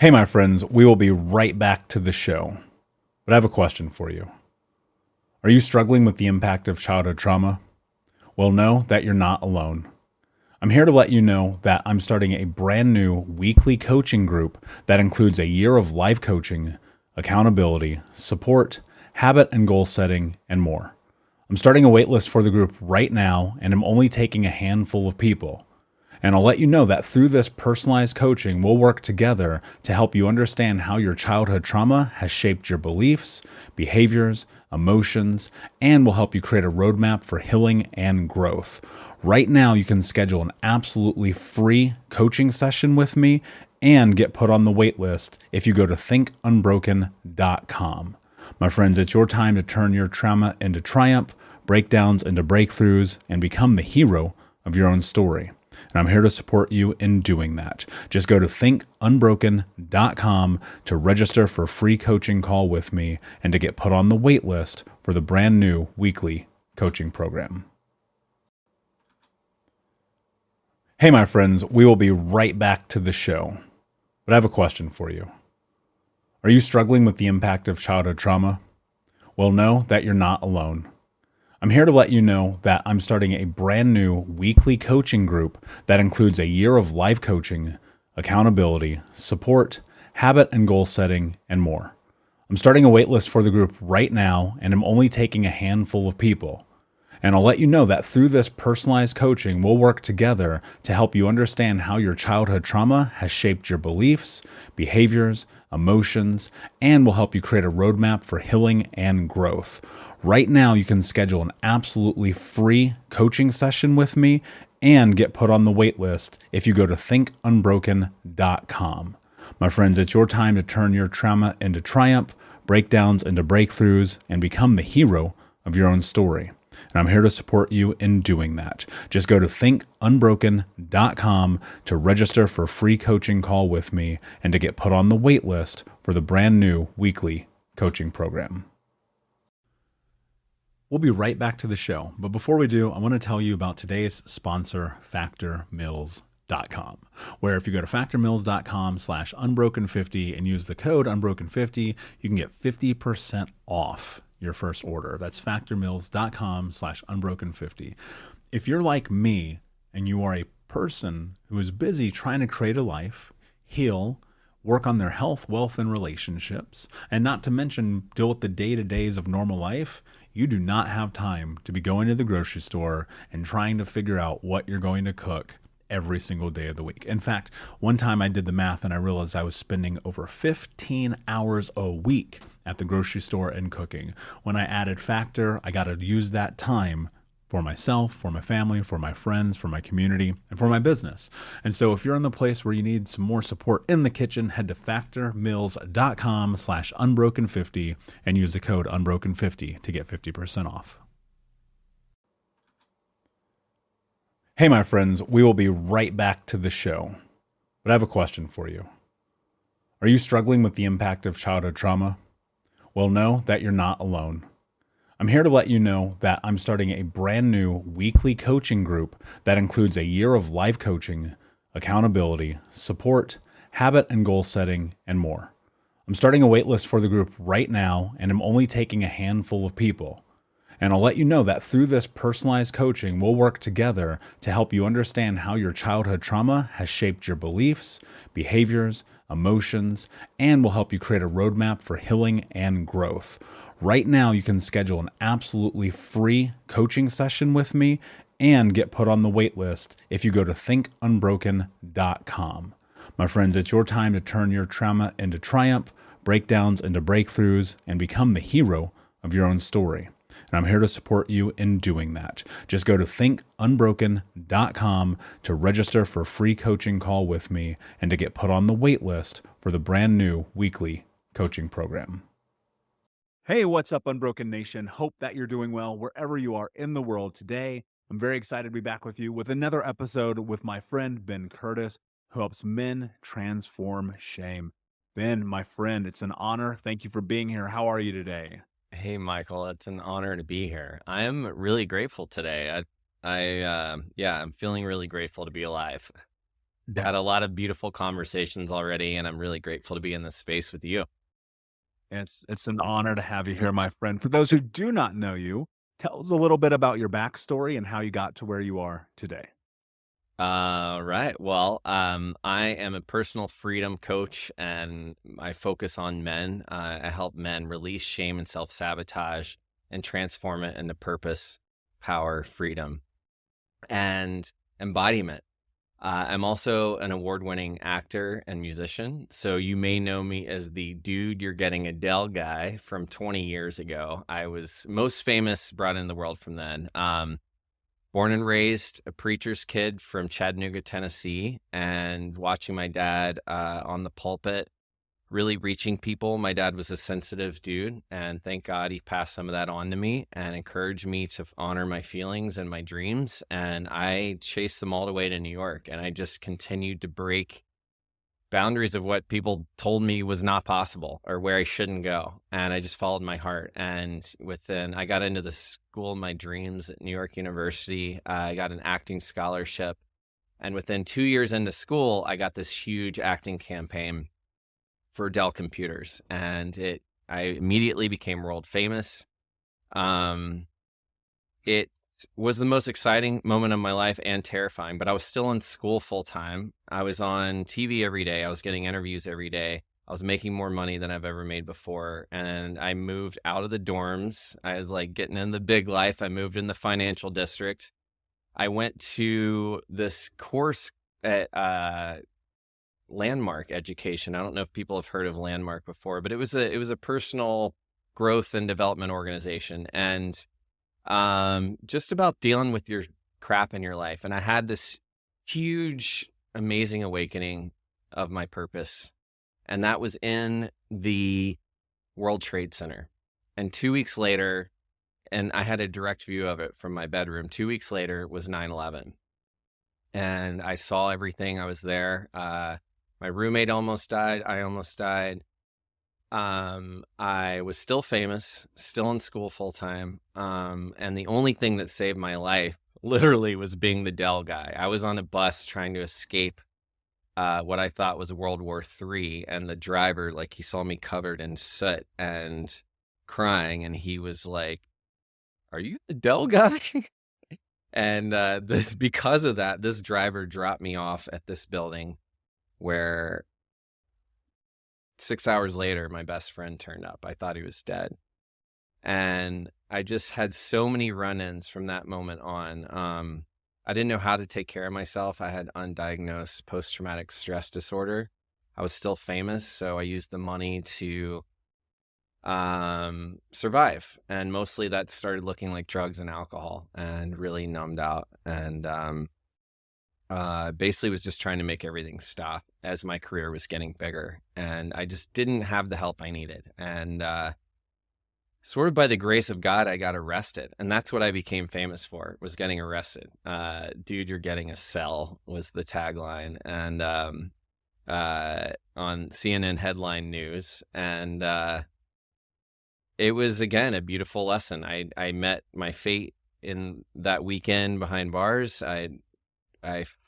Hey, my friends, we will be right back to the show. But I have a question for you. Are you struggling with the impact of childhood trauma? Well, know that you're not alone. I'm here to let you know that I'm starting a brand new weekly coaching group that includes a year of life coaching, accountability, support, habit and goal setting, and more. I'm starting a waitlist for the group right now, and I'm only taking a handful of people. And I'll let you know that through this personalized coaching, we'll work together to help you understand how your childhood trauma has shaped your beliefs, behaviors, emotions, and will help you create a roadmap for healing and growth. Right now, you can schedule an absolutely free coaching session with me and get put on the wait list if you go to thinkunbroken.com. My friends, it's your time to turn your trauma into triumph, breakdowns into breakthroughs, and become the hero of your own story. And I'm here to support you in doing that. Just go to thinkunbroken.com to register for a free coaching call with me and to get put on the wait list for the brand new weekly coaching program. Hey, my friends, we will be right back to the show. But I have a question for you. Are you struggling with the impact of childhood trauma? Well, know that you're not alone. I'm here to let you know that I'm starting a brand new weekly coaching group that includes a year of life coaching, accountability, support, habit and goal setting, and more. I'm starting a waitlist for the group right now, and I'm only taking a handful of people. And I'll let you know that through this personalized coaching, we'll work together to help you understand how your childhood trauma has shaped your beliefs, behaviors, emotions, and will help you create a roadmap for healing and growth. Right now, you can schedule an absolutely free coaching session with me and get put on the wait list if you go to thinkunbroken.com. My friends, it's your time to turn your trauma into triumph, breakdowns into breakthroughs, and become the hero of your own story. And I'm here to support you in doing that. Just go to thinkunbroken.com to register for a free coaching call with me and to get put on the wait list for the brand new weekly coaching program. We'll be right back to the show. But before we do, I want to tell you about today's sponsor, factormeals.com, where if you go to factormeals.com/unbroken50 and use the code unbroken50, you can get 50% off your first order. That's factormeals.com/unbroken50. If you're like me and you are a person who is busy trying to create a life, heal, work on their health, wealth, and relationships, and not to mention deal with the day-to-days of normal life, you do not have time to be going to the grocery store and trying to figure out what you're going to cook every single day of the week. In fact, one time I did the math and I realized I was spending over 15 hours a week at the grocery store and cooking. When I added Factor, I got to use that time for myself, for my family, for my friends, for my community, and for my business. And so if you're in the place where you need some more support in the kitchen, head to factormeals.com/unbroken50 and use the code unbroken50 to get 50% off. Hey, my friends, we will be right back to the show. But I have a question for you. Are you struggling with the impact of childhood trauma? Well, know that you're not alone. I'm here to let you know that I'm starting a brand new weekly coaching group that includes a year of life coaching, accountability, support, habit and goal setting, and more. I'm starting a waitlist for the group right now, and I'm only taking a handful of people. And I'll let you know that through this personalized coaching, we'll work together to help you understand how your childhood trauma has shaped your beliefs, behaviors, emotions, and will help you create a roadmap for healing and growth. Right now, you can schedule an absolutely free coaching session with me and get put on the wait list if you go to thinkunbroken.com. My friends, it's your time to turn your trauma into triumph, breakdowns into breakthroughs, and become the hero of your own story. And I'm here to support you in doing that. Just go to thinkunbroken.com to register for a free coaching call with me and to get put on the wait list for the brand new weekly coaching program. Hey, what's up, Unbroken Nation? Hope that you're doing well wherever you are in the world today. I'm very excited to be back with you with another episode with my friend Ben Curtis, who helps men transform shame. Ben, my friend, it's an honor. Thank you for being here. How are you today? Hey, Michael, it's an honor to be here. I am really grateful today. I'm feeling really grateful to be alive. had a lot of beautiful conversations already, and I'm really grateful to be in this space with you. It's an honor to have you here, my friend. For those who do not know you, tell us a little bit about your backstory and how you got to where you are today. Right. Well, I am a personal freedom coach and I focus on men. I help men release shame and self-sabotage and transform it into purpose, power, freedom, and embodiment. I'm also an award-winning actor and musician. So you may know me as the dude you're getting Adele guy from 20 years ago. I was most famous, brought in the world from then. Born and raised a preacher's kid from Chattanooga, Tennessee, and watching my dad on the pulpit, really reaching people. My dad was a sensitive dude, and thank God he passed some of that on to me and encouraged me to honor my feelings and my dreams. And I chased them all the way to New York, and I just continued to break boundaries of what people told me was not possible or where I shouldn't go. And I just followed my heart. And I got into the school of my dreams at New York University. I got an acting scholarship. And within 2 years into school, I got this huge acting campaign for Dell Computers. And I immediately became world famous. It was the most exciting moment of my life and terrifying, but I was still in school full time. I was on TV every day. I was getting interviews every day. I was making more money than I've ever made before. And I moved out of the dorms. I was like getting in the big life. I moved in the financial district. I went to this course at Landmark Education. I don't know if people have heard of Landmark before, but it was a personal growth and development organization. And just about dealing with your crap in your life. And I had this huge, amazing awakening of my purpose. And that was in the World Trade Center. And 2 weeks later, and I had a direct view of it from my bedroom, 2 weeks later was 9/11. And I saw everything. I was there. My roommate almost died. I almost died. I was still famous, still in school full time. And the only thing that saved my life literally was being the Dell guy. I was on a bus trying to escape what I thought was World War III. And the driver, like, he saw me covered in soot and crying. And he was like, "Are you the Dell guy?" And because of that, this driver dropped me off at this building where 6 hours later, my best friend turned up. I thought he was dead. And I just had so many run-ins from that moment on. I didn't know how to take care of myself. I had undiagnosed post-traumatic stress disorder. I was still famous, so I used the money to survive. And mostly that started looking like drugs and alcohol and really numbed out. And basically was just trying to make everything stop as my career was getting bigger. And I just didn't have the help I needed. And sort of by the grace of God, I got arrested. And that's what I became famous for, was getting arrested. "Dude, you're getting a cell" was the tagline. And on CNN headline news. And it was, again, a beautiful lesson. I met my fate in that weekend behind bars.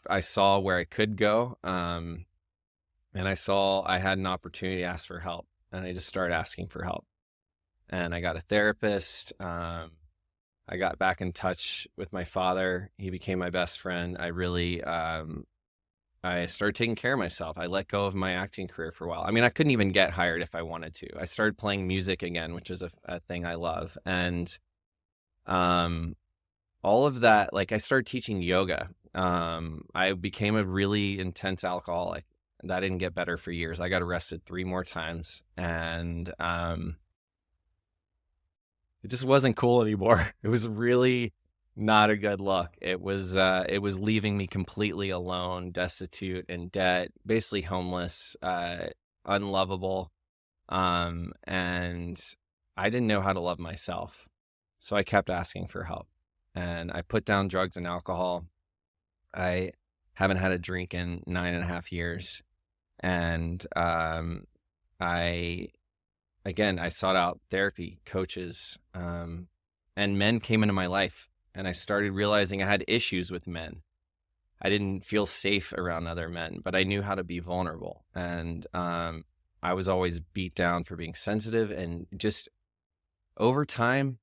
I saw where I could go, and I saw I had an opportunity to ask for help, and I just started asking for help. And I got a therapist. I got back in touch with my father. He became my best friend. I started taking care of myself. I let go of my acting career for a while. I mean, I couldn't even get hired if I wanted to. I started playing music again, which is a thing I love. And all of that, like, I started teaching yoga. I became a really intense alcoholic. That didn't get better for years. I got arrested 3 more times, and it just wasn't cool anymore. It was really not a good look. It was leaving me completely alone, destitute, in debt, basically homeless, unlovable. And I didn't know how to love myself. So I kept asking for help, and I put down drugs and alcohol. I haven't had a drink in 9.5 years. And I sought out therapy, coaches, and men came into my life, and I started realizing I had issues with men. I didn't feel safe around other men, but I knew how to be vulnerable. And I was always beat down for being sensitive. And just over time,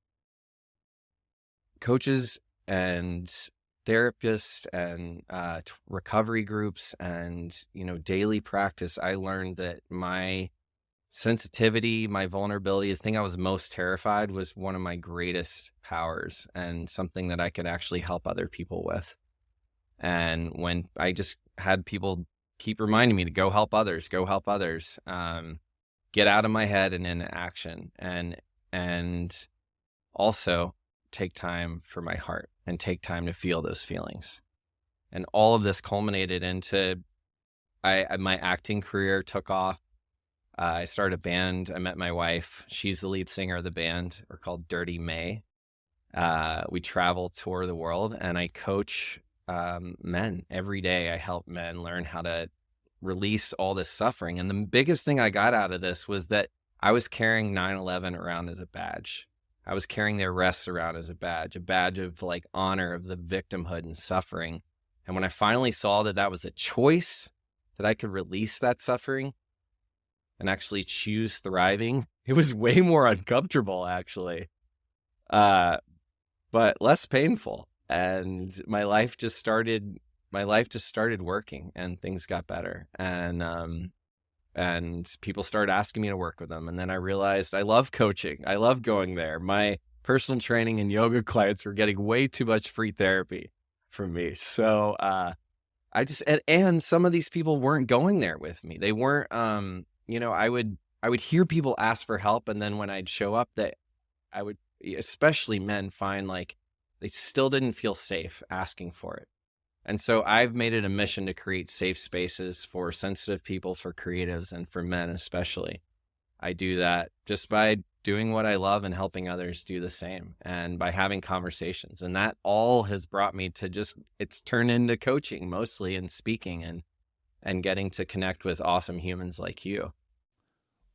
coaches and therapists and recovery groups and, daily practice, I learned that my sensitivity, my vulnerability, the thing I was most terrified was one of my greatest powers and something that I could actually help other people with. And when I just had people keep reminding me to go help others, get out of my head and into action, and also take time for my heart and take time to feel those feelings. And all of this culminated into my acting career took off. I started a band. I met my wife. She's the lead singer of the band. We're called Dirty May. We travel, tour the world, and I coach men every day. I help men learn how to release all this suffering. And the biggest thing I got out of this was that I was carrying 9/11 around as a badge. I was carrying the arrests around as a badge of like honor of the victimhood and suffering. And when I finally saw that that was a choice, that I could release that suffering and actually choose thriving, it was way more uncomfortable, actually, but less painful. And my life just started working, and things got better. And people started asking me to work with them. And then I realized I love coaching. I love going there. My personal training and yoga clients were getting way too much free therapy from me. So I just, and some of these people weren't going there with me. They weren't, I would hear people ask for help. And then when I'd show up, that I would, especially men, find like they still didn't feel safe asking for it. And so I've made it a mission to create safe spaces for sensitive people, for creatives, and for men especially. I do that just by doing what I love and helping others do the same, and by having conversations. And that all has brought me to it's turned into coaching mostly, and speaking, and getting to connect with awesome humans like you.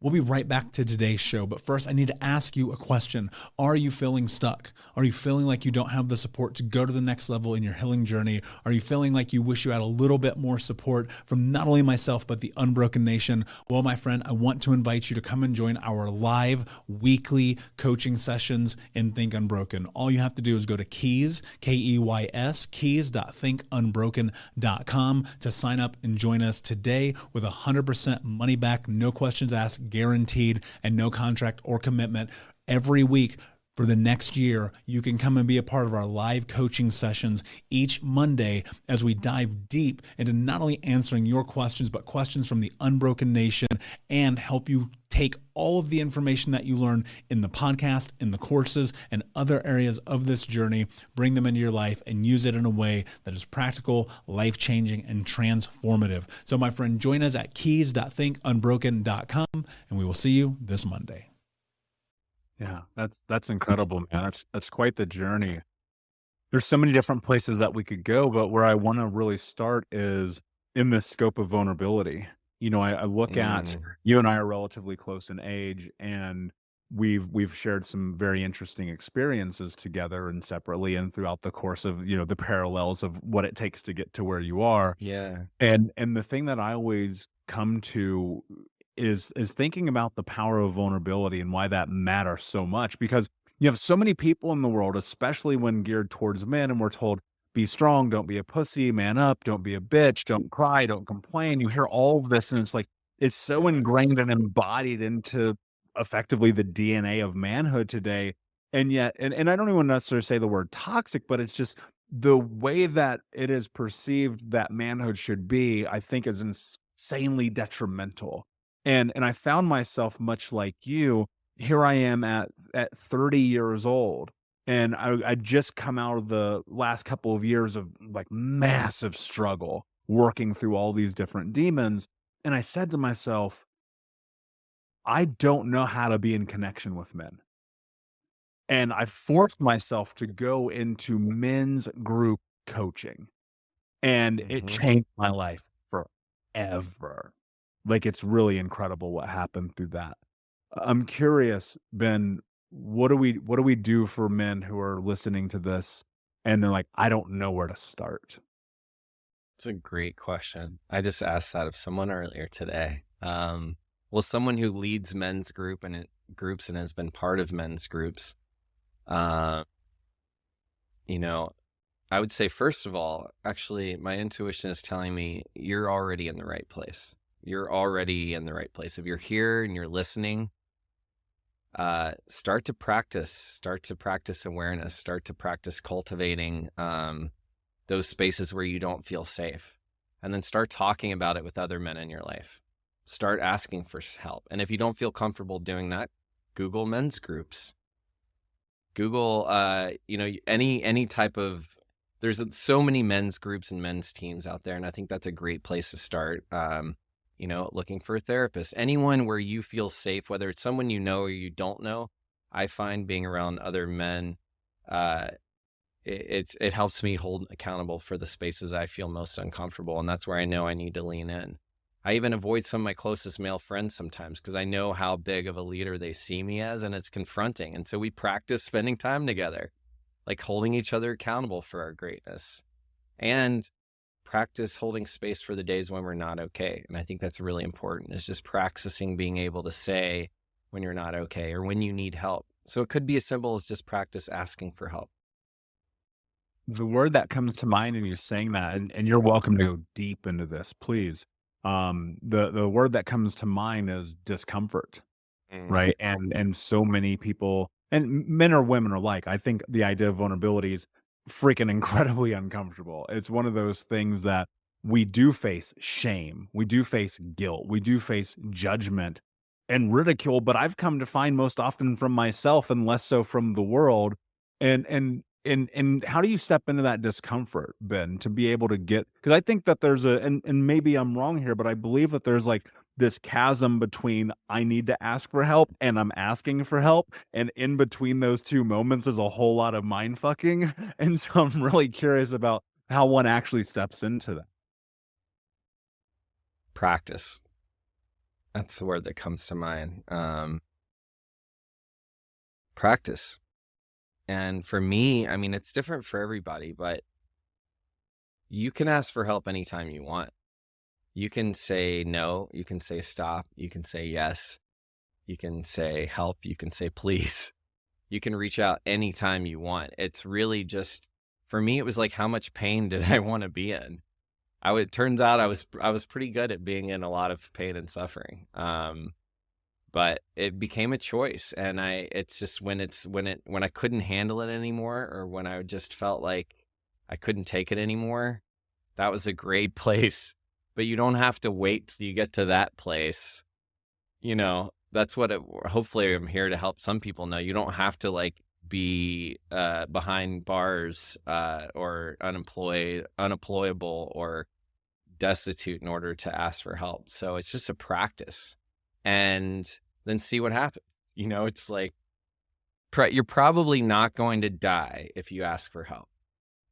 We'll be right back to today's show, but first I need to ask you a question. Are you feeling stuck? Are you feeling like you don't have the support to go to the next level in your healing journey? Are you feeling like you wish you had a little bit more support from not only myself, but the Unbroken Nation? Well, my friend, I want to invite you to come and join our live weekly coaching sessions in Think Unbroken. All you have to do is go to Keys, Keys, keys.thinkunbroken.com to sign up and join us today with 100% money back, no questions asked, guaranteed, and no contract or commitment. Every week for the next year, you can come and be a part of our live coaching sessions each Monday as we dive deep into not only answering your questions, but questions from the Unbroken Nation, and help you take all of the information that you learn in the podcast, in the courses, and other areas of this journey, bring them into your life and use it in a way that is practical, life-changing, and transformative. So my friend, join us at keys.thinkunbroken.com, and we will see you this Monday. Yeah, that's incredible, man. That's quite the journey. There's so many different places that we could go, but where I want to really start is in this scope of vulnerability. I look at, you and I are relatively close in age, and we've shared some very interesting experiences together and separately and throughout the course of, the parallels of what it takes to get to where you are. Yeah. And the thing that I always come to is thinking about the power of vulnerability and why that matters so much, because you have so many people in the world, especially when geared towards men, and we're told, be strong, don't be a pussy, man up, don't be a bitch, don't cry, don't complain. You hear all of this, and it's like, it's so ingrained and embodied into effectively the DNA of manhood today. And yet, and I don't even necessarily say the word toxic, but it's just the way that it is perceived that manhood should be, I think, is insanely detrimental. And I found myself much like you. Here I am at 30 years old, and I just come out of the last couple of years of like massive struggle, working through all these different demons. And I said to myself, I don't know how to be in connection with men. And I forced myself to go into men's group coaching, and it changed my life forever. Like, it's really incredible what happened through that. I'm curious, Ben, what do we do for men who are listening to this and they're like, I don't know where to start? It's a great question. I just asked that of someone earlier today. Well, someone who leads men's groups and has been part of men's groups, uh, you know, I would say, first of all, actually, my intuition is telling me you're already in the right place. You're already in the right place. If you're here and you're listening, start to practice awareness, start to practice cultivating those spaces where you don't feel safe, and then start talking about it with other men in your life. Start asking for help. And if you don't feel comfortable doing that, Google men's groups. Google, any type of, there's so many men's groups and men's teams out there. And I think that's a great place to start. Looking for a therapist, anyone where you feel safe, whether it's someone you know or you don't know. I find being around other men, it helps me hold accountable for the spaces I feel most uncomfortable. And that's where I know I need to lean in. I even avoid some of my closest male friends sometimes because I know how big of a leader they see me as, and it's confronting. And so we practice spending time together, like holding each other accountable for our greatness, and practice holding space for the days when we're not okay. And I think that's really important, is just practicing being able to say when you're not okay or when you need help. So it could be as simple as just practice asking for help. The word that comes to mind in you saying that, and you're welcome to go deep into this, please. The word that comes to mind is discomfort, Mm. right? And so many people, and men or women alike, I think the idea of vulnerability is freaking incredibly uncomfortable. It's one of those things that we do face shame, we do face guilt, we do face judgment and ridicule, but I've come to find most often from myself and less so from the world. And how do you step into that discomfort, Ben, to be able to get, because I think that there's and maybe I'm wrong here, but I believe that there's like this chasm between I need to ask for help and I'm asking for help. And in between those two moments is a whole lot of mind fucking. And so I'm really curious about how one actually steps into that. Practice. That's the word that comes to mind. Practice. And for me, I mean, it's different for everybody, but you can ask for help anytime you want. You can say no, you can say stop, you can say yes, you can say help, you can say please. You can reach out anytime you want. It's really just, for me, it was like, how much pain did I want to be in? It turns out I was pretty good at being in a lot of pain and suffering. But it became a choice, and it's just when I couldn't handle it anymore, or when I just felt like I couldn't take it anymore, that was a great place. But you don't have to wait till you get to that place. That's what hopefully I'm here to help some people know. You don't have to like be behind bars or unemployable or destitute in order to ask for help. So it's just a practice, and then see what happens. It's like, you're probably not going to die if you ask for help.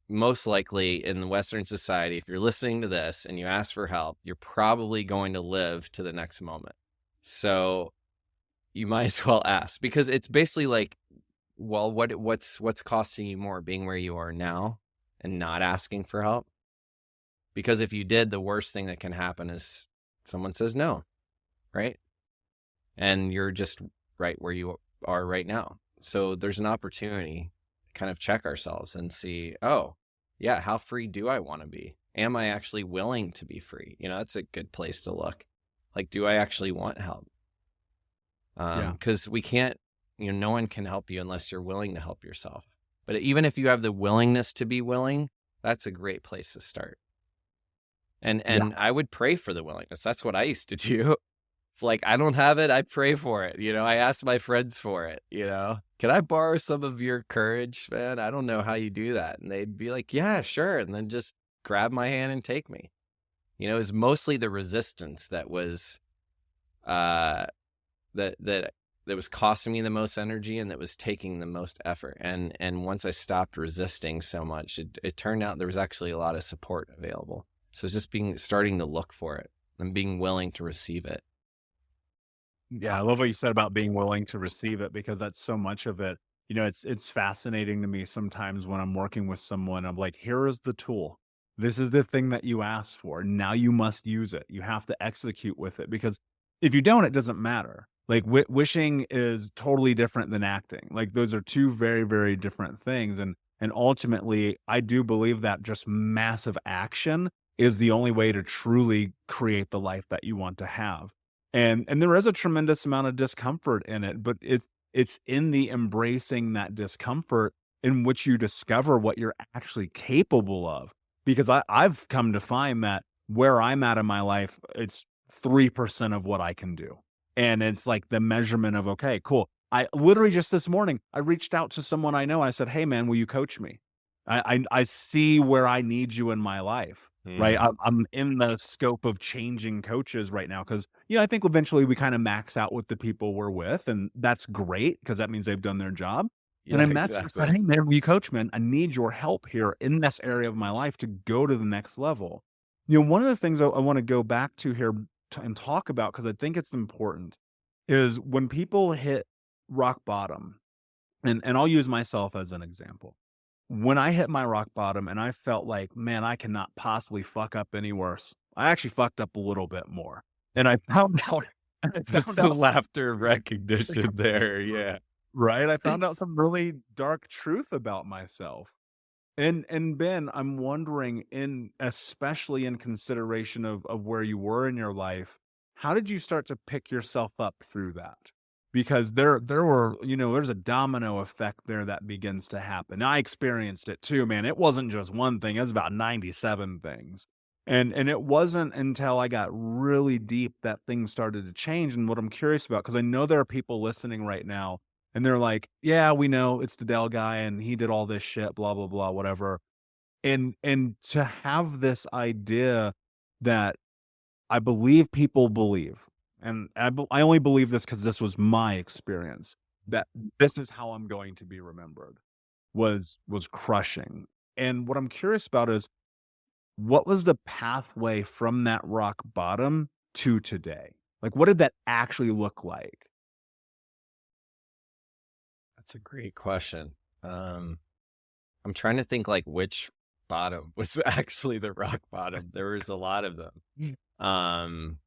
Most likely in the Western society, if you're listening to this and you ask for help, you're probably going to live to the next moment. So you might as well ask, because it's basically like, well, what's costing you more, being where you are now and not asking for help? Because if you did, the worst thing that can happen is someone says no, right? And you're just right where you are right now. So there's an opportunity to kind of check ourselves and see, oh, yeah, how free do I want to be? Am I actually willing to be free? That's a good place to look. Like, do I actually want help? Because we can't, no one can help you unless you're willing to help yourself. But even if you have the willingness to be willing, that's a great place to start. And I would pray for the willingness. That's what I used to do. Like, I don't have it, I pray for it. I ask my friends for it. Can I borrow some of your courage, man? I don't know how you do that. And they'd be like, yeah, sure. And then just grab my hand and take me. It was mostly the resistance that was that was costing me the most energy and that was taking the most effort. And once I stopped resisting so much, it turned out there was actually a lot of support available. So just starting to look for it and being willing to receive it. Yeah, I love what you said about being willing to receive it, because that's so much of it. It's fascinating to me sometimes when I'm working with someone. I'm like, here is the tool. This is the thing that you asked for. Now you must use it. You have to execute with it, because if you don't, it doesn't matter. Like wishing is totally different than acting. Like those are two very, very different things. And ultimately, I do believe that just massive action is the only way to truly create the life that you want to have. And there is a tremendous amount of discomfort in it, but it's in the embracing that discomfort in which you discover what you're actually capable of. Because I've come to find that where I'm at in my life, it's 3% of what I can do. And it's like the measurement of, okay, cool. I literally just this morning, I reached out to someone I know. I said, "Hey man, will you coach me? I see where I need you in my life." Right. Mm. I'm in the scope of changing coaches right now because, I think eventually we kind of max out with the people we're with. And that's great because that means they've done their job. And Yeah, I messaged and said, exactly. "Hey, man, will you coach, man? I need your help here in this area of my life to go to the next level." One of the things I want to go back to here and talk about, because I think it's important, is when people hit rock bottom, and I'll use myself as an example. When I hit my rock bottom and I felt like, man, I cannot possibly fuck up any worse, I actually fucked up a little bit more. And I found out, I That's found the out, laughter recognition there. Yeah. right? I found out some really dark truth about myself. And Ben, I'm wondering, in especially in consideration of where you were in your life, how did you start to pick yourself up through that? Because there were, there's a domino effect there that begins to happen. I experienced it too, man. It wasn't just one thing, it was about 97 things. And it wasn't until I got really deep that things started to change. And what I'm curious about, because I know there are people listening right now and they're like, "Yeah, we know it's the Dell guy and he did all this shit, blah, blah, blah, whatever." And to have this idea that I believe people believe, and I only believe this because this was my experience, that this is how I'm going to be remembered, was crushing. And what I'm curious about is, what was the pathway from that rock bottom to today? Like, what did that actually look like? That's a great question. Um, I'm trying to think like which bottom was actually the rock bottom. There was a lot of them. Mm. Um,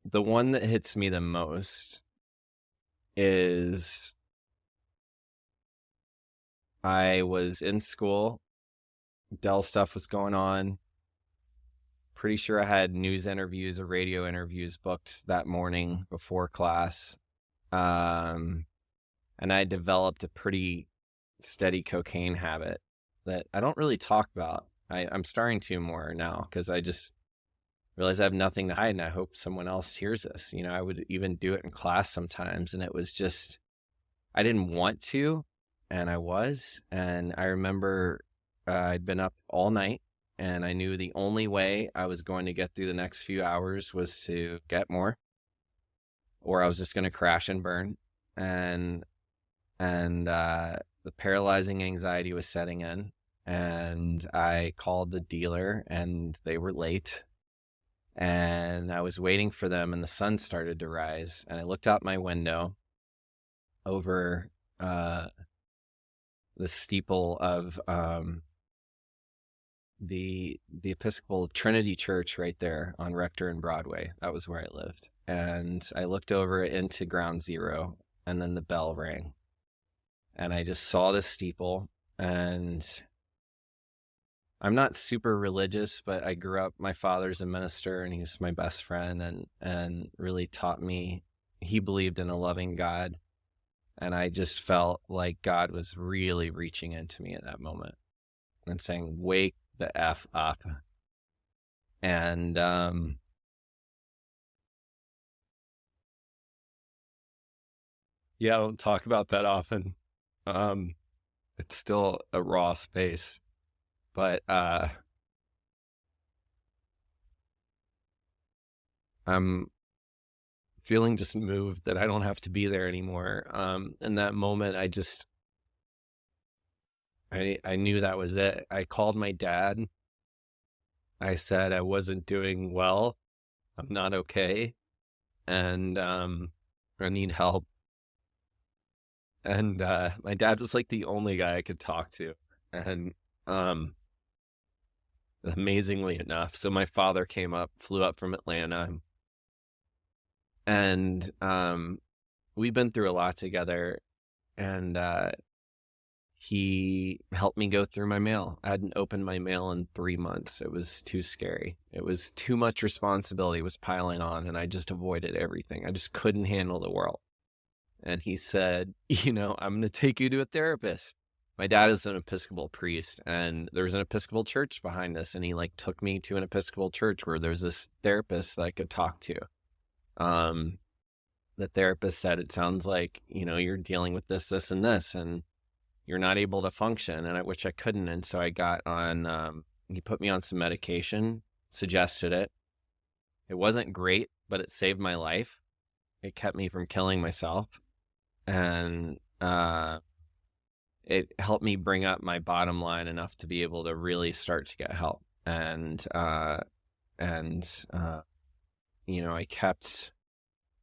the one that hits me the most is I was in school, Dell stuff was going on. Pretty sure I had news interviews or radio interviews booked that morning before class. And I developed a pretty steady cocaine habit that I don't really talk about. I'm starting to more now because I just realize I have nothing to hide, and I hope someone else hears this. I would even do it in class sometimes, and it was just, I didn't want to, and I was. And I remember I'd been up all night, and I knew the only way I was going to get through the next few hours was to get more, or I was just going to crash and burn. And the paralyzing anxiety was setting in, and I called the dealer, and they were late, and I was waiting for them, and the sun started to rise, and I looked out my window over the steeple of the Episcopal Trinity Church right there on Rector and Broadway. That was where I lived. And I looked over into Ground Zero, and then the bell rang. And I just saw the steeple, and I'm not super religious, but I grew up, my father's a minister, and he's my best friend, and really taught me, he believed in a loving God. And I just felt like God was really reaching into me at that moment and saying, wake the F up. And yeah, I don't talk about that often. It's still a raw space, but I'm feeling just moved that I don't have to be there anymore. In that moment, I knew that was it. I called my dad. I said I wasn't doing well. I'm not okay. And I need help. And my dad was like the only guy I could talk to. And amazingly enough, so my father flew up from Atlanta, and we've been through a lot together, and he helped me go through my mail. I hadn't opened my mail in 3 months. It was too scary. It was too much responsibility was piling on, and I just avoided everything. I just couldn't handle the world. And he said, I'm going to take you to a therapist. My dad is an Episcopal priest, and there's an Episcopal church behind us. And he took me to an Episcopal church where there's this therapist that I could talk to. The therapist said, it sounds like, you're dealing with this, this, and this, and you're not able to function. And which I couldn't. And so I got on, he put me on some medication, suggested it. It wasn't great, but it saved my life. It kept me from killing myself. And it helped me bring up my bottom line enough to be able to really start to get help. And I kept,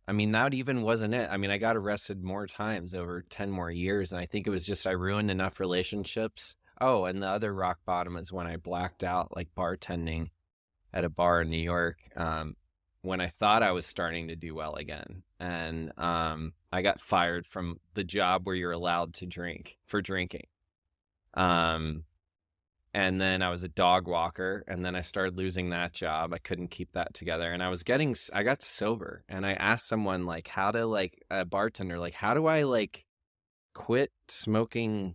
that even wasn't it. I got arrested more times over 10 more years. And I think it was just, I ruined enough relationships. Oh, and the other rock bottom is when I blacked out, bartending at a bar in New York, when I thought I was starting to do well again. And I got fired from the job where you're allowed to drink for drinking. And then I was a dog walker, and then I started losing that job. I couldn't keep that together. And I got sober, and I asked someone how to a bartender, how do I quit smoking?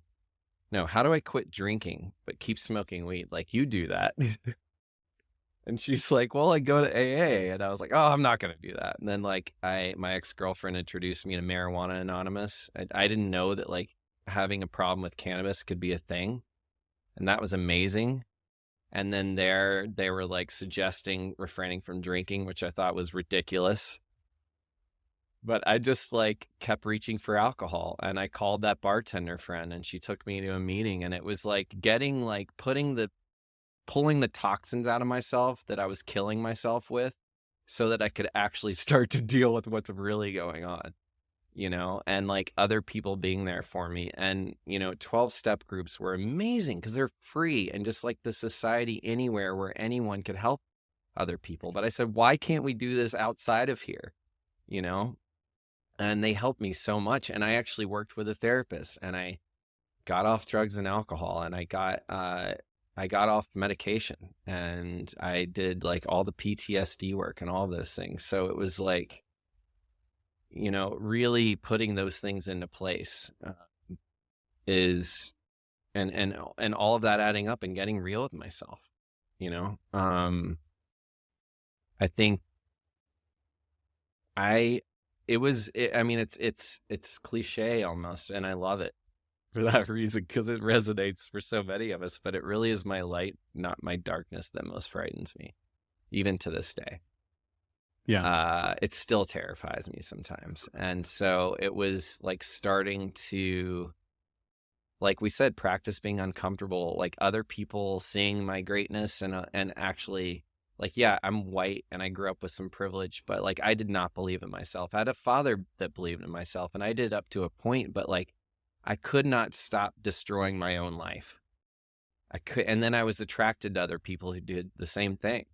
No, how do I quit drinking, but keep smoking weed? You do that. And she's like, well, I go to AA. And I was like, oh, I'm not going to do that. And then my ex-girlfriend introduced me to Marijuana Anonymous. I didn't know that having a problem with cannabis could be a thing. And that was amazing. And then they were suggesting refraining from drinking, which I thought was ridiculous. But I just kept reaching for alcohol. And I called that bartender friend, and she took me to a meeting. And it was getting pulling the toxins out of myself that I was killing myself with, so that I could actually start to deal with what's really going on, and other people being there for me. And, 12-step groups were amazing because they're free, and just the society anywhere where anyone could help other people. But I said, why can't we do this outside of here? And they helped me so much. And I actually worked with a therapist, and I got off drugs and alcohol, and I got off medication, and I did all the PTSD work and all those things. So it was really putting those things into place is, and all of that adding up and getting real with myself. I think it's cliche almost, and I love it for that reason, because it resonates for so many of us. But it really is my light, not my darkness, that most frightens me, even to this day. Yeah. It still terrifies me sometimes. And so it was starting to, we said, practice being uncomfortable, other people seeing my greatness, and actually, yeah, I'm white and I grew up with some privilege, but I did not believe in myself. I had a father that believed in myself, and I did up to a point, but I could not stop destroying my own life. And then I was attracted to other people who did the same thing.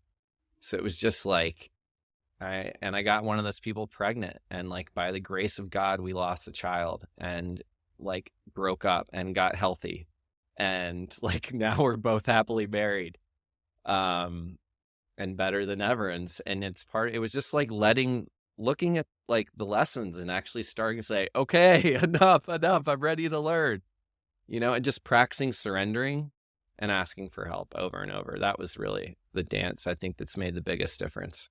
So it was just I got one of those people pregnant, and by the grace of God, we lost a child, and broke up and got healthy. And now we're both happily married, and better than ever. And it was just looking at the lessons and actually starting to say, okay, enough, I'm ready to learn, and just practicing surrendering and asking for help over and over. That was really the dance, I think, that's made the biggest difference.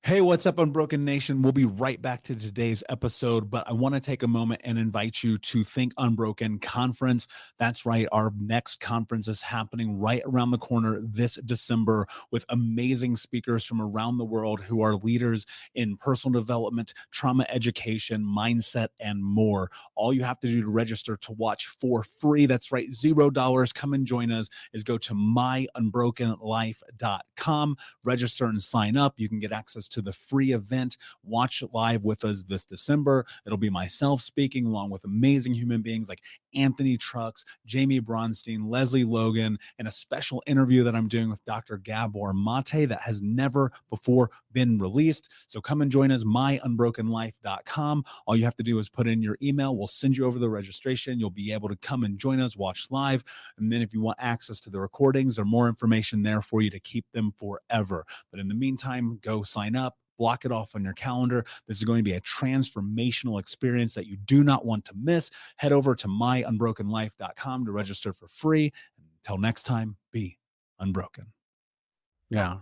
Hey, what's up, Unbroken Nation? We'll be right back to today's episode, but I want to take a moment and invite you to Think Unbroken Conference. That's right. Our next conference is happening right around the corner this December, with amazing speakers from around the world who are leaders in personal development, trauma education, mindset, and more. All you have to do to register to watch for free, that's right, $0, come and join us, is go to myunbrokenlife.com, register and sign up. You can get access to the free event. Watch live with us this December. It'll be myself speaking along with amazing human beings like Anthony Trucks, Jamie Bronstein, Leslie Logan, and a special interview that I'm doing with Dr. Gabor Mate that has never before been released. So come and join us, myunbrokenlife.com. All you have to do is put in your email. We'll send you over the registration. You'll be able to come and join us, watch live. And then if you want access to the recordings or more information there for you to keep them forever. But in the meantime, go sign up. Block it off on your calendar. This is going to be a transformational experience that you do not want to miss. Head over to myunbrokenlife.com to register for free. Until next time, be unbroken. Yeah.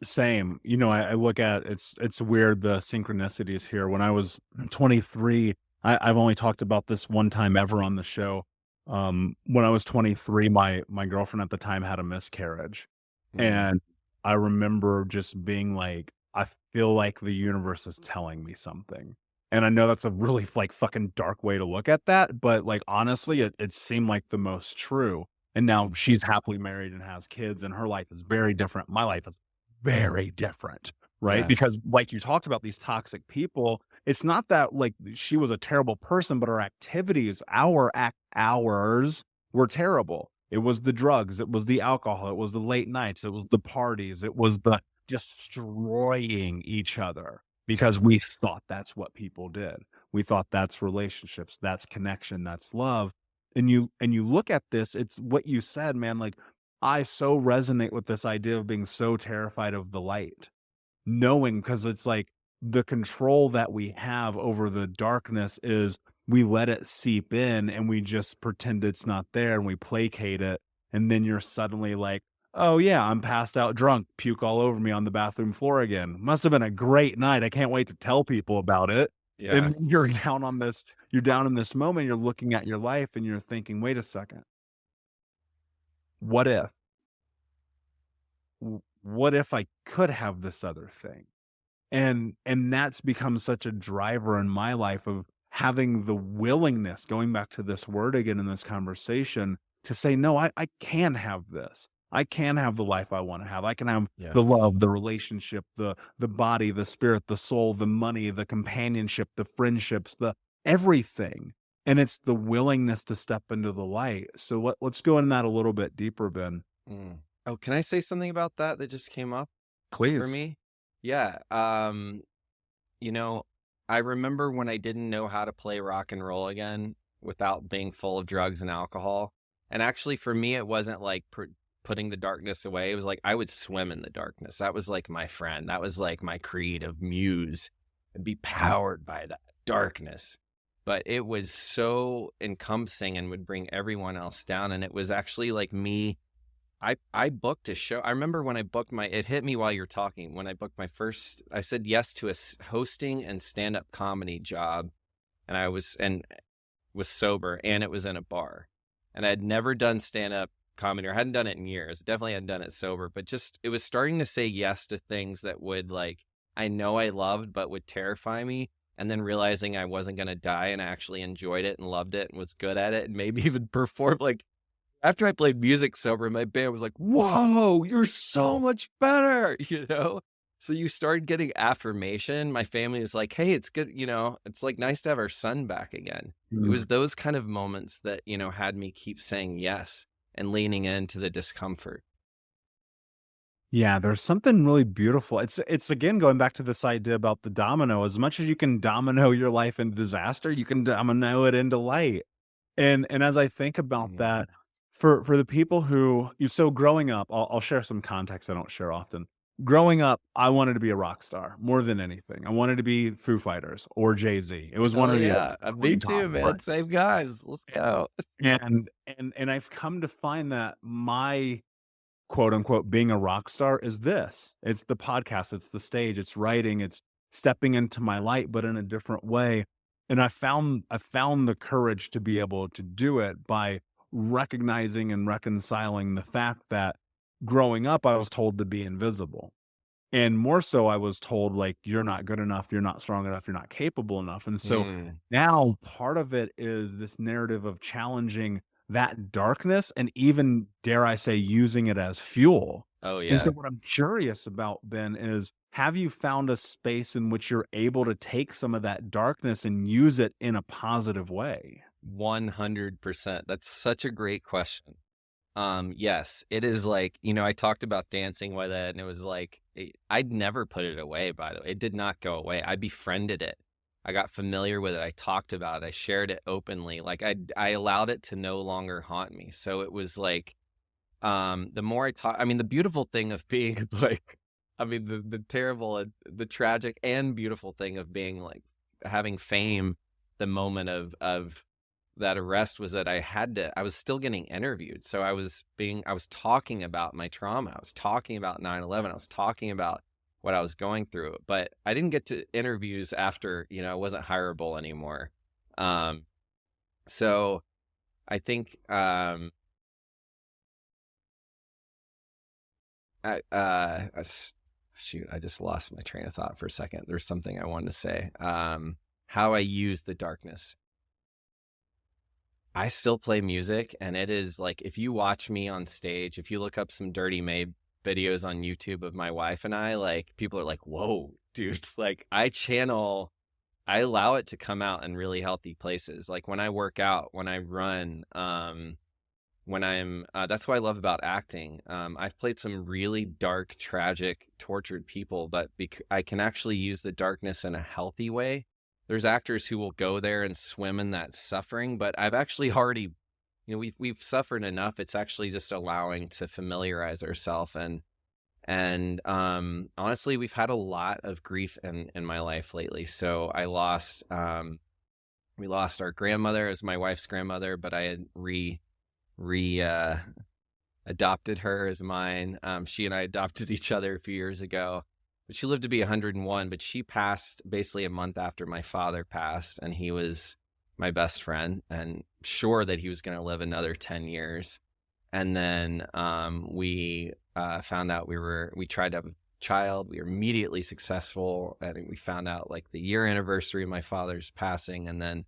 Same. You know, I look at it's weird, the synchronicities here. When I was 23, I've only talked about this one time ever on the show. When I was 23, my girlfriend at the time had a miscarriage. And I remember just being like, I feel like the universe is telling me something. And I know that's a really like fucking dark way to look at that, but like honestly, it seemed like the most true. And now she's happily married and has kids, and her life is very different. My life is very different, right? Yeah. Because like you talked about these toxic people, it's not that like she was a terrible person, but her activities, hours were terrible. It was the drugs, it was the alcohol, it was the late nights, it was the parties, it was the destroying each other, because we thought that's what people did. We thought that's relationships, that's connection, that's love. And you look at this, it's what you said, man. Like, I so resonate with this idea of being so terrified of the light, knowing, because it's like the control that we have over the darkness is we let it seep in and we just pretend it's not there and we placate it. And then you're suddenly like, oh yeah, I'm passed out drunk, puke all over me on the bathroom floor again. Must have been a great night. I can't wait to tell people about it. Yeah. And you're down in this moment, you're looking at your life and you're thinking, wait a second. What if I could have this other thing? And that's become such a driver in my life of having the willingness, going back to this word again in this conversation, to say, no, I can have this. I can have the life I want to have. I can have the love, the relationship, the body, the spirit, the soul, the money, the companionship, the friendships, the everything. And it's the willingness to step into the light. So let's go in that a little bit deeper, Ben. Oh, can I say something about that just came up Please. for me? Yeah. You know, I remember when I didn't know how to play rock and roll again without being full of drugs and alcohol. And actually, for me, it wasn't like putting the darkness away. It was like I would swim in the darkness. That was like my friend. That was like my creative muse, and be powered by that darkness. But it was so encompassing and would bring everyone else down. And it was actually like me. I booked a show. I remember when I booked it hit me while you're talking. When I booked my first, I said yes to a hosting and stand-up comedy job. And I was sober, and it was in a bar. And I had never done stand-up comedy, or hadn't done it in years. Definitely hadn't done it sober, but just, it was starting to say yes to things that would, like, I know I loved, but would terrify me. And then realizing I wasn't going to die, and I actually enjoyed it and loved it and was good at it, and maybe even performed. Like, after I played music sober, my band was like, whoa, you're so much better, you know? So you started getting affirmation. My family was like, hey, it's good. You know, it's like nice to have our son back again. It was those kind of moments that, you know, had me keep saying yes and leaning into the discomfort. Yeah, there's something really beautiful. It's again going back to this idea about the domino. As much as you can domino your life into disaster, you can domino it into light. And as I think about that, for the people who so growing up, I'll share some context I don't share often. Growing up, I wanted to be a rock star more than anything. I wanted to be Foo Fighters or Jay-Z. It was one of the Me too, man. Same guys. Let's go. And I've come to find that my quote unquote being a rock star is this. It's the podcast, it's the stage, it's writing, it's stepping into my light, but in a different way. And I found the courage to be able to do it by recognizing and reconciling the fact that growing up, I was told to be invisible. And more so, I was told, like, you're not good enough, you're not strong enough, you're not capable enough. And so now part of it is this narrative of challenging that darkness and even, dare I say, using it as fuel. Oh, And yeah. so what I'm curious about, Ben, is have you found a space in which you're able to take some of that darkness and use it in a positive way? 100%. That's such a great question. Yes, it is like, I talked about dancing with it, and it was like, I'd never put it away, by the way. It did not go away. I befriended it. I got familiar with it. I talked about it. I shared it openly. Like I allowed it to no longer haunt me. So it was like, the more I talk, I mean, the beautiful thing of being like, I mean, the terrible, the tragic and beautiful thing of being like having fame, the moment of that arrest was that I was still getting interviewed. So I was talking about my trauma. I was talking about 9/11. I was talking about what I was going through, but I didn't get to interviews after, I wasn't hireable anymore. So I think, shoot, I just lost my train of thought for a second. There's something I wanted to say. How I use the darkness. I still play music, and it is like, if you watch me on stage, if you look up some Dirty Maid videos on YouTube of my wife and I, like, people are like, whoa, dude, like I allow it to come out in really healthy places. Like when I work out, when I run, when I'm, that's what I love about acting. I've played some really dark, tragic, tortured people, but I can actually use the darkness in a healthy way. There's actors who will go there and swim in that suffering, but I've actually already, we've suffered enough. It's actually just allowing to familiarize ourselves. And honestly, we've had a lot of grief in my life lately. So we lost our grandmother as my wife's grandmother, but I had adopted her as mine. She and I adopted each other a few years ago. But she lived to be 101, but she passed basically a month after my father passed, and he was my best friend and sure that he was going to live another 10 years. And then we found out we tried to have a child. We were immediately successful, and we found out like the year anniversary of my father's passing, and then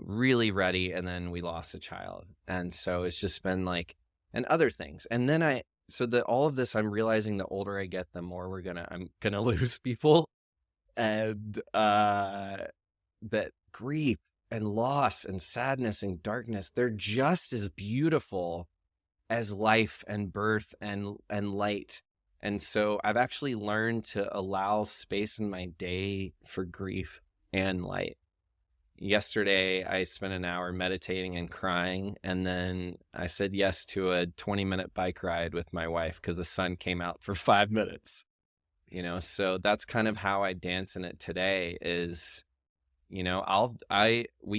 really ready, and then we lost a child. And so it's just been like, and other things. And then all of this, I'm realizing the older I get, the more I'm gonna lose people, and that grief and loss and sadness and darkness, they're just as beautiful as life and birth and light. And so I've actually learned to allow space in my day for grief and light. Yesterday, I spent an hour meditating and crying, and then I said yes to a 20-minute bike ride with my wife because the sun came out for 5 minutes. So that's kind of how I dance in it today is, we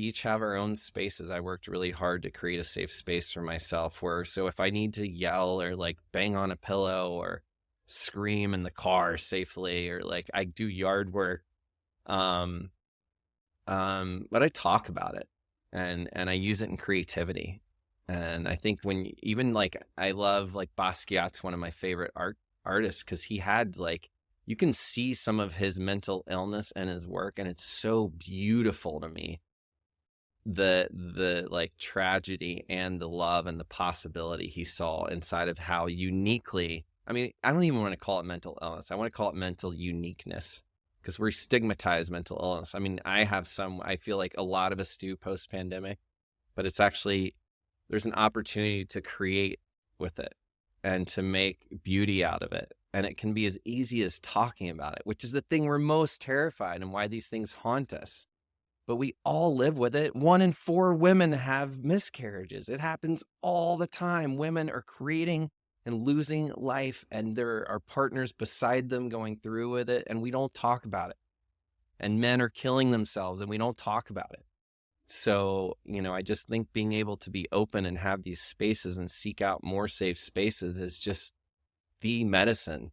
each have our own spaces. I worked really hard to create a safe space for myself so if I need to yell or like bang on a pillow or scream in the car safely, or like I do yard work, but I talk about it and I use it in creativity. And I think I love like Basquiat's one of my favorite artists because he had like, you can see some of his mental illness in his work, and it's so beautiful to me. The like tragedy and the love and the possibility he saw inside of how uniquely, I mean, I don't even want to call it mental illness. I want to call it mental uniqueness, because we stigmatize mental illness. I mean, I feel like a lot of us do post-pandemic, but it's actually, there's an opportunity to create with it and to make beauty out of it. And it can be as easy as talking about it, which is the thing we're most terrified and why these things haunt us. But we all live with it. 1 in 4 women have miscarriages. It happens all the time. Women are creating and losing life, and there are partners beside them going through with it, and we don't talk about it. And men are killing themselves, and we don't talk about it. So, I just think being able to be open and have these spaces and seek out more safe spaces is just the medicine.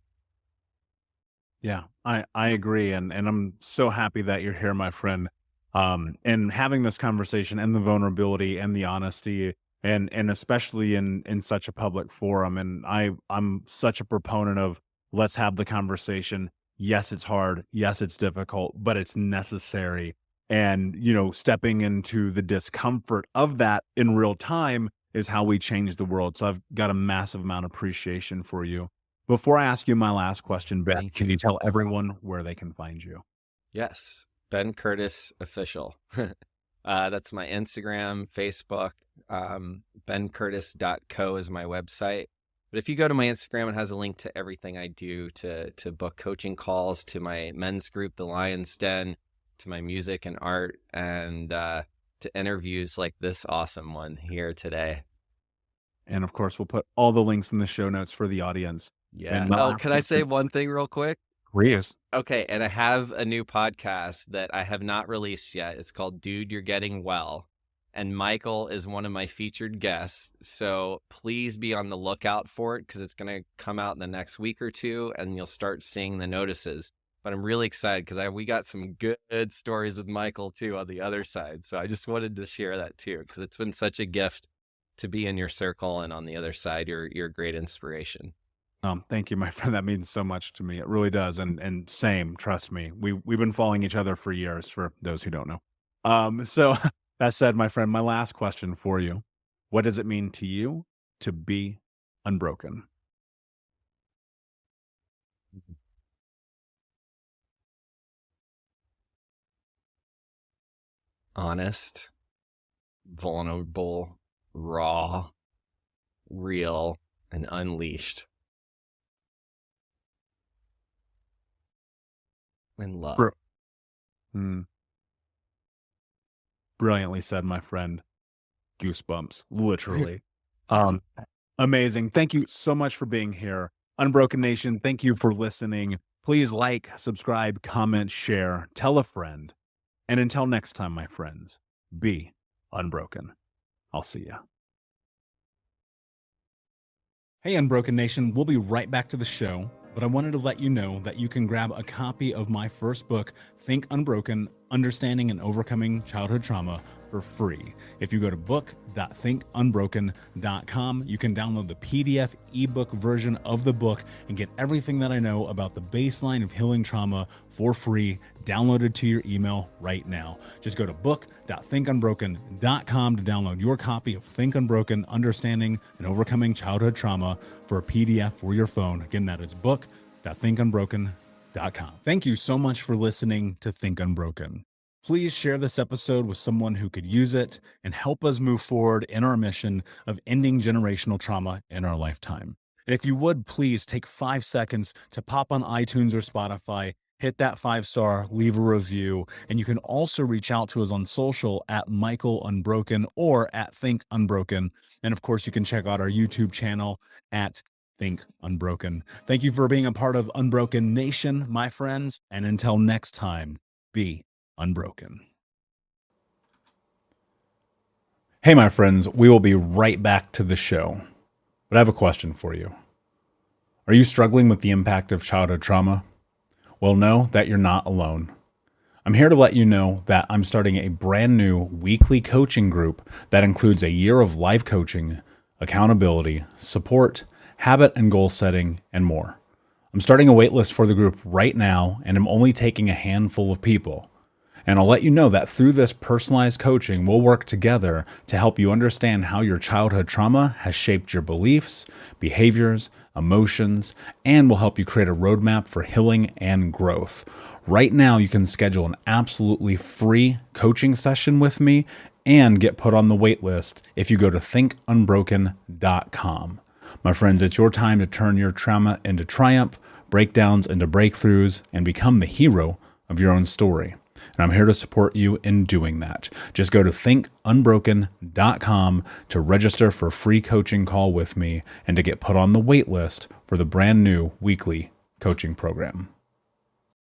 Yeah, I agree. And I'm so happy that you're here, my friend. And having this conversation and the vulnerability and the honesty, and especially in such a public forum. And I'm such a proponent of, let's have the conversation. Yes, it's hard. Yes, it's difficult, but it's necessary. And, stepping into the discomfort of that in real time is how we change the world. So I've got a massive amount of appreciation for you. Before I ask you my last question, Ben, can you tell everyone where they can find you? Yes. Ben Curtis Official That's my Instagram, Facebook. BenCurtis.co is my website. But if you go to my Instagram, it has a link to everything I do, to book coaching calls, to my men's group, The Lion's Den, to my music and art, and to interviews like this awesome one here today. And of course, we'll put all the links in the show notes for the audience. Yeah. And Oh, can I say one thing real quick? Please. Okay. And I have a new podcast that I have not released yet. It's called Dude, You're Getting Well. And Michael is one of my featured guests. So please be on the lookout for it, because it's going to come out in the next week or two, and you'll start seeing the notices. But I'm really excited because we got some good stories with Michael too on the other side. So I just wanted to share that too, because it's been such a gift to be in your circle, and on the other side, you're a great inspiration. Thank you, my friend. That means so much to me. It really does. And same, trust me. We've been following each other for years, for those who don't know. So that said, my friend, my last question for you: what does it mean to you to be unbroken? Honest, vulnerable, raw, real, and unleashed. And love. Brilliantly said, my friend. Goosebumps, literally. Amazing. Thank you so much for being here. Unbroken Nation, thank you for listening. Please like, subscribe, comment, share, tell a friend. And until next time, my friends, be unbroken. I'll see ya. Hey, Unbroken Nation, we'll be right back to the show, but I wanted to let you know that you can grab a copy of my first book, Think Unbroken, Understanding and Overcoming Childhood Trauma, for free. If you go to book.thinkunbroken.com, you can download the PDF ebook version of the book and get everything that I know about the baseline of healing trauma for free, downloaded to your email right now. Just go to book.thinkunbroken.com to download your copy of Think Unbroken, Understanding and Overcoming Childhood Trauma for a PDF for your phone. Again, that is book.thinkunbroken.com. Thank you so much for listening to Think Unbroken. Please share this episode with someone who could use it and help us move forward in our mission of ending generational trauma in our lifetime. And if you would, please take 5 seconds to pop on iTunes or Spotify, hit that 5-star, leave a review, and you can also reach out to us on social at Michael Unbroken or at Think Unbroken. And of course, you can check out our YouTube channel at Think Unbroken. Thank you for being a part of Unbroken Nation, my friends. And until next time, be unbroken. Hey, my friends, we will be right back to the show, but I have a question for you. Are you struggling with the impact of childhood trauma? Well, know that you're not alone. I'm here to let you know that I'm starting a brand new weekly coaching group that includes a year of life coaching, accountability, support, habit and goal setting, and more. I'm starting a waitlist for the group right now, and I'm only taking a handful of people. And I'll let you know that through this personalized coaching, we'll work together to help you understand how your childhood trauma has shaped your beliefs, behaviors, emotions, and will help you create a roadmap for healing and growth. Right now, you can schedule an absolutely free coaching session with me and get put on the wait list if you go to thinkunbroken.com. My friends, it's your time to turn your trauma into triumph, breakdowns into breakthroughs, and become the hero of your own story. And I'm here to support you in doing that. Just go to thinkunbroken.com to register for a free coaching call with me and to get put on the wait list for the brand new weekly coaching program.